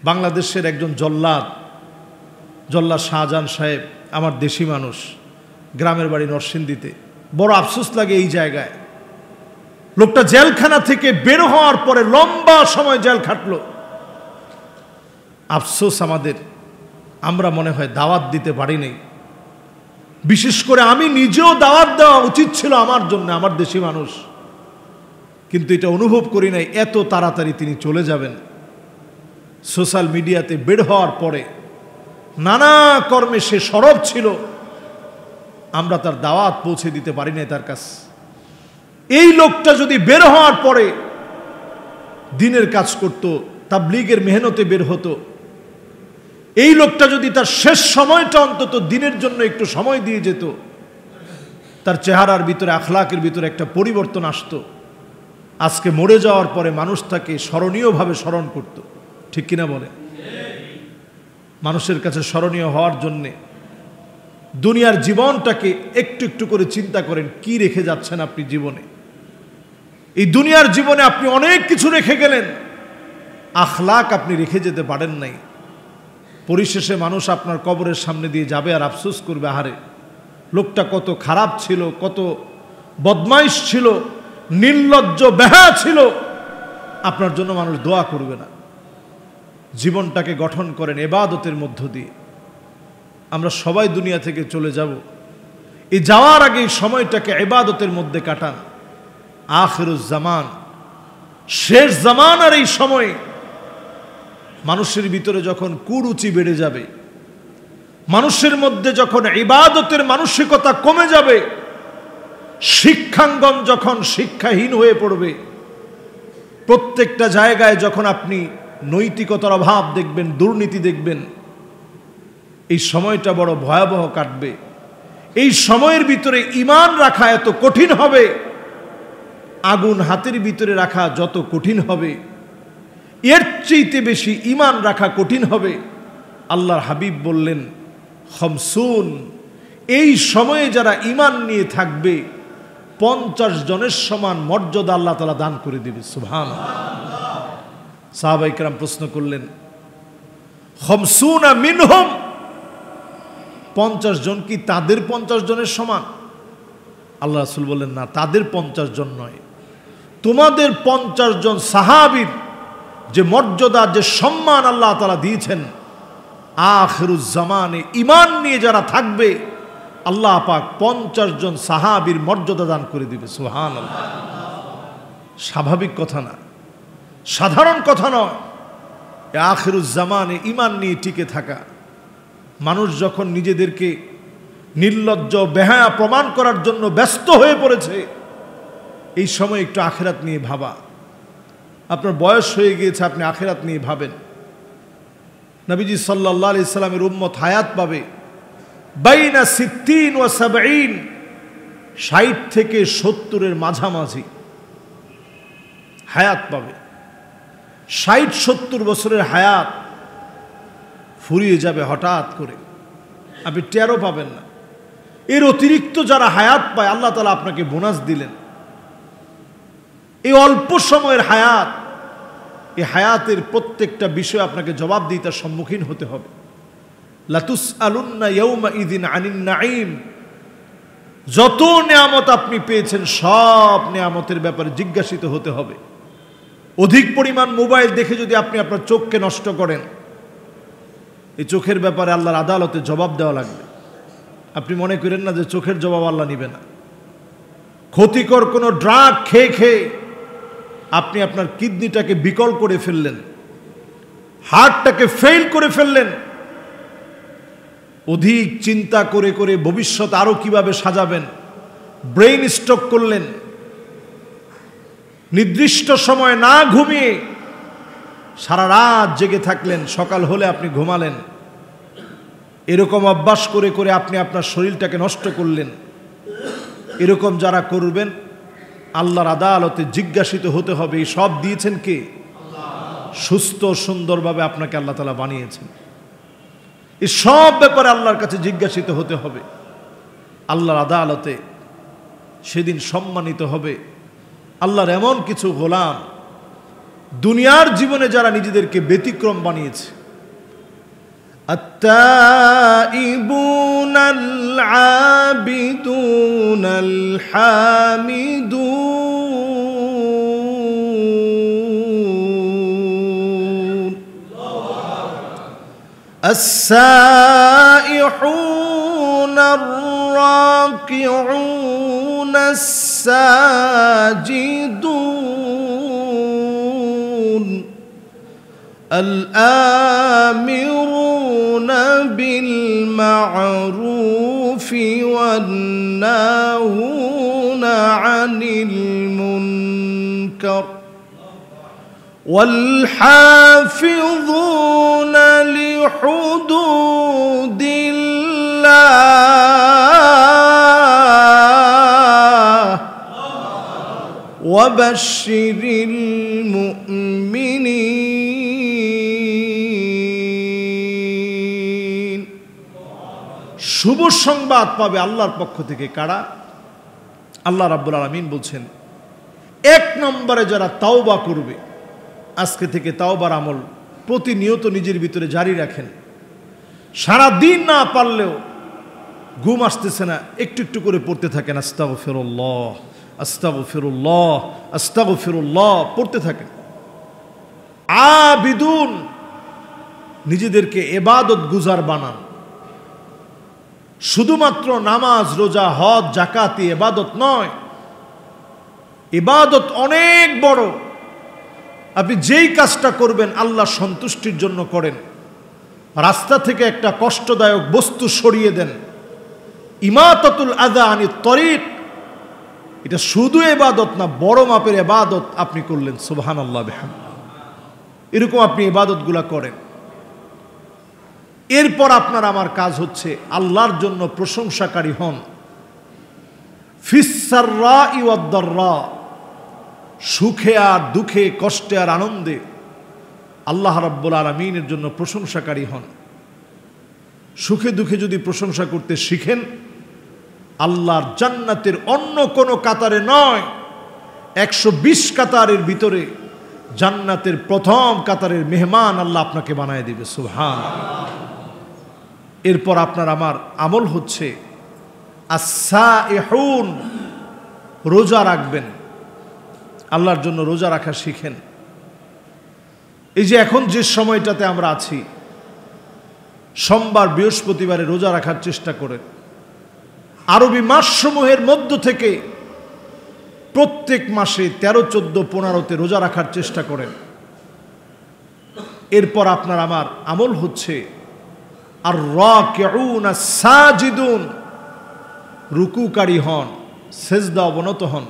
বাংলাদেশের একজন জল্লাদ শাহজাহান সাহেব, আমার দেশি মানুষ, গ্রামের বাড়ি নরসিংদীতে। বড় আফসোস লাগে এই জায়গায়, লোকটা জেলখানা থেকে বের হওয়ার পরে লম্বা সময় জেল খাটলো। আফসোস আমাদের, আমরা মনে হয় দাওয়াত দিতে পারি নাই। বিশেষ করে আমি নিজেও দাওয়াত দেওয়া উচিত ছিল আমার জন্য, আমার দেশি মানুষ, কিন্তু এটা অনুভব করি নাই এত তাড়াতাড়ি তিনি চলে যাবেন। সোশ্যাল মিডিয়াতে বের হওয়ার পরে নানা কর্মে সে সরব ছিল, আমরা তার দাওয়াত পৌঁছে দিতে পারি নাই তার কাছে। এই লোকটা যদি বের হওয়ার পরে দিনের কাজ করত, তাবলীগের মেহনতে বের হতো, এই লোকটা যদি তার শেষ সময়টা অন্তত দিনের জন্য একটু সময় দিয়ে যেত, তার চেহারার ভিতরে, আখলাকের ভিতরে একটা পরিবর্তন আসতো। আজকে মরে যাওয়ার পরে মানুষ তাকে স্মরণীয়ভাবে স্মরণ করত, ঠিক কিনা বলে? মানুষের কাছে স্মরণীয় হওয়ার জন্যে দুনিয়ার জীবনটাকে একটু একটু করে চিন্তা করেন, কি রেখে যাচ্ছেন আপনি জীবনে। এই দুনিয়ার জীবনে আপনি অনেক কিছু রেখে গেলেন, আখলাক আপনি রেখে যেতে পারেন নাই। পরিশেষে মানুষ আপনার কবরের সামনে দিয়ে যাবে আর আফসোস করবে, আহারে লোকটা কত খারাপ ছিল, কত বদমাইশ ছিল, নির্লজ্জ বেহায়া ছিল। আপনার জন্য মানুষ দোয়া করবে না। জীবনটাকে গঠন করেন ইবাদতের মধ্য দিয়ে। আমরা সবাই দুনিয়া থেকে চলে যাব, এই যাওয়ার আগে এই সময়টাকে ইবাদতের মধ্যে কাটান। আখিরুজ জামান, শেষ জামানার এই সময় মানুষের ভিতরে যখন কুরুচি বেড়ে যাবে, মানুষের মধ্যে যখন ইবাদতের মানসিকতা কমে যাবে, শিক্ষাঙ্গন যখন শিক্ষাহীন হয়ে পড়বে, প্রত্যেকটা জায়গায় যখন আপনি নৈতিকতার অভাব দেখবেন, দুর্নীতি দেখবেন, এই সময়টা বড় ভয়াবহ কাটবে। এই সময়ের ভিতরে ঈমান রাখা এত কঠিন হবে, আগুন হাতের ভিতরে রাখা যত কঠিন হবে, এর চেয়ে বেশি ঈমান রাখা কঠিন হবে। আল্লাহর হাবিব বললেন, খামসুন, এই সময়ে যারা ঈমান নিয়ে থাকবে 50 জনের সমান মর্যাদা আল্লাহ তাআলা দান করে দেবে। সুবহানাল্লাহ। সাহাবায়ে কেরাম প্রশ্ন করলেন, খামসুনা মিনহুম, 50 জন কি তাদের 50 জনের সমান? আল্লাহ রাসূল বললেন, না, তাদের 50 জন নয়, তোমাদের 50 জন সাহাবীর যে মর্যাদা, যে সম্মান আল্লাহ তাআলা দিয়েছেন, আখিরুজ জামানে ঈমান নিয়ে যারা থাকবে আল্লাহ পাক 50 জন সাহাবীর মর্যাদা দান করে দিবে। সুবহানাল্লাহ। স্বাভাবিক কথা না, সাধারণ কথা নয়। আখিরুজ জামানে ঈমান নিয়ে টিকে থাকা, মানুষ যখন নিজেদেরকে নির্লজ্জ বেহায়া প্রমাণ করার জন্য ব্যস্ত হয়ে পড়েছে, এই সময় একটু আখিরাত নিয়ে ভাবা। আপনার বয়স হয়ে গিয়েছে, আপনি আখিরাত নিয়ে ভাবেন। নবীজি সাল্লাল্লাহু আলাইহি সাল্লামের উম্মত হায়াত পাবে বাইনা 60 ওয়া 70, 60 থেকে 70-এর মাঝামাঝি হায়াত পাবে। 60-70 বছরের হায়াত ফুরিয়ে যাবে হঠাৎ করে, আপনি টেরও পাবেন না। এর অতিরিক্ত যারা হায়াত পায়, আল্লাহ তাআলা আপনাকে বোনাস দিলেন। এই অল্প সময়ের হায়াত, এই হায়াতের প্রত্যেকটা বিষয় আপনাকে জবাবদিহিতার সম্মুখীন হতে হবে। লাতুসআলুন্না ইয়াউমাইযিন আনিন নাঈম, যত নিয়ামত আপনি পেয়েছেন সব নিয়ামতের ব্যাপারে জিজ্ঞাসিত হতে হবে। অধিক পরিমাণ মোবাইল দেখে যদি আপনি আপনার চোখকে নষ্ট করেন, এই চোখের ব্যাপারে আল্লাহর আদালতে জবাব দেওয়া লাগবে। আপনি মনে করেন না যে চোখের জবাব আল্লাহ নেবে না। ক্ষতিকর কোনো ড্রাগ খেয়ে খেয়ে আপনি আপনার কিডনিটাকে বিকল করে ফেললেন, হার্টটাকে ফেল করে ফেললেন, অধিক চিন্তা করে করে ভবিষ্যৎ আরো কিভাবে সাজাবেন, ব্রেইন স্ট্রোক করলেন, নির্দিষ্ট সময় না ঘুমিয়ে সারা রাত জেগে থাকলেন, সকাল হলে আপনি ঘুমালেন, এরকম অভ্যাস করে করে আপনি আপনার শরীরটাকে নষ্ট করলেন। এরকম যারা করবেন আল্লাহর আদালতে জিজ্ঞাসিত হতে হবে। এই সব দিয়েছেন কে? সুস্থ সুন্দরভাবে আপনাকে আল্লাহ তাআলা বানিয়েছেন। এই সব ব্যাপারে আল্লাহর কাছে জিজ্ঞাসিত হতে হবে। আল্লাহর আদালতে সেদিন সম্মানিত হবে আল্লাহর এমন কিছু গোলাম দুনিয়ার জীবনে যারা নিজেদেরকে ব্যতিক্রম বানিয়েছে, আত্তাইবুনাল আবিদুনাল হামিদুন আস-সাইহুনার রাকিউনাস সাজিদুন الآمرون بالمعروف والناهون عن المنكر والحافظون لحدود الله وبشر المؤمنين। শুভ সংবাদ পাবে আল্লাহর পক্ষ থেকে কারা? আল্লাহ রাব্বুল আলামিন বলছেন, এক নম্বরে যারা তাওবা করবে, আজকে থেকে তাওবার আমল প্রতিনিয়ত নিজের ভিতরে জারি রাখেন। সারা দিন না পারলেও ঘুম আসতেছে না, একটু একটু করে পড়তে থাকেন আস্তাগফিরুল্লাহ আস্তাগফিরুল্লাহ আস্তাগফিরুল্লাহ পড়তে থাকেন। আবিদুন, নিজেদেরকে ইবাদত গুজার বানান। শুধুমাত্র নামাজ, রোজা, হজ, যাকাত ইবাদত নয়, ইবাদত অনেক বড়। আপনি যেই কাজটা করবেন আল্লাহ সন্তুষ্টির জন্য করেন। রাস্তা থেকে একটা কষ্টদায়ক বস্তু সরিয়ে দেন, ইমাতাতুল আযা আনিত তরিক, এটা শুধু ইবাদত না, বড় মাপের ইবাদত আপনি করলেন। সুবহানাল্লাহ বিহামদিহি। এরকম আপনি ইবাদতগুলা করেন। এরপর আপনার আমার কাজ হচ্ছে আল্লাহর জন্য প্রশংসাকারী হন। ফিস সাররাই ওয়াদ দাররা, সুখে আর দুঃখে, কষ্টে আর আনন্দে আল্লাহ রাব্বুল আলামিনের জন্য প্রশংসাকারী হন। সুখে দুঃখে যদি প্রশংসা করতে শিখেন, আল্লাহর জান্নাতের অন্য কোনো কাতারে নয়, 120 কাতারের ভিতরে জান্নাতের প্রথম কাতারের মেহমান আল্লাহ আপনাকে বানায় দিবে। সুবহানাল্লাহ। এরপর আপনার আমার আমল হচ্ছে আস-সাইহুন, রোজা রাখবেন। আল্লাহর জন্য রোজা রাখা শিখেন। এই যে এখন যে সময়টাতে আমরা আছি, সোমবার বৃহস্পতিবারে রোজা রাখার চেষ্টা করেন। আরবি মাসসমূহের মধ্য থেকে প্রত্যেক মাসে 13, 14, 15তে রোজা রাখার চেষ্টা করেন। এরপর আপনার আমার আমল হচ্ছে আর রাকিউনা সাজিদুন, রুকুকারী হন, সেজদা অবনত হন।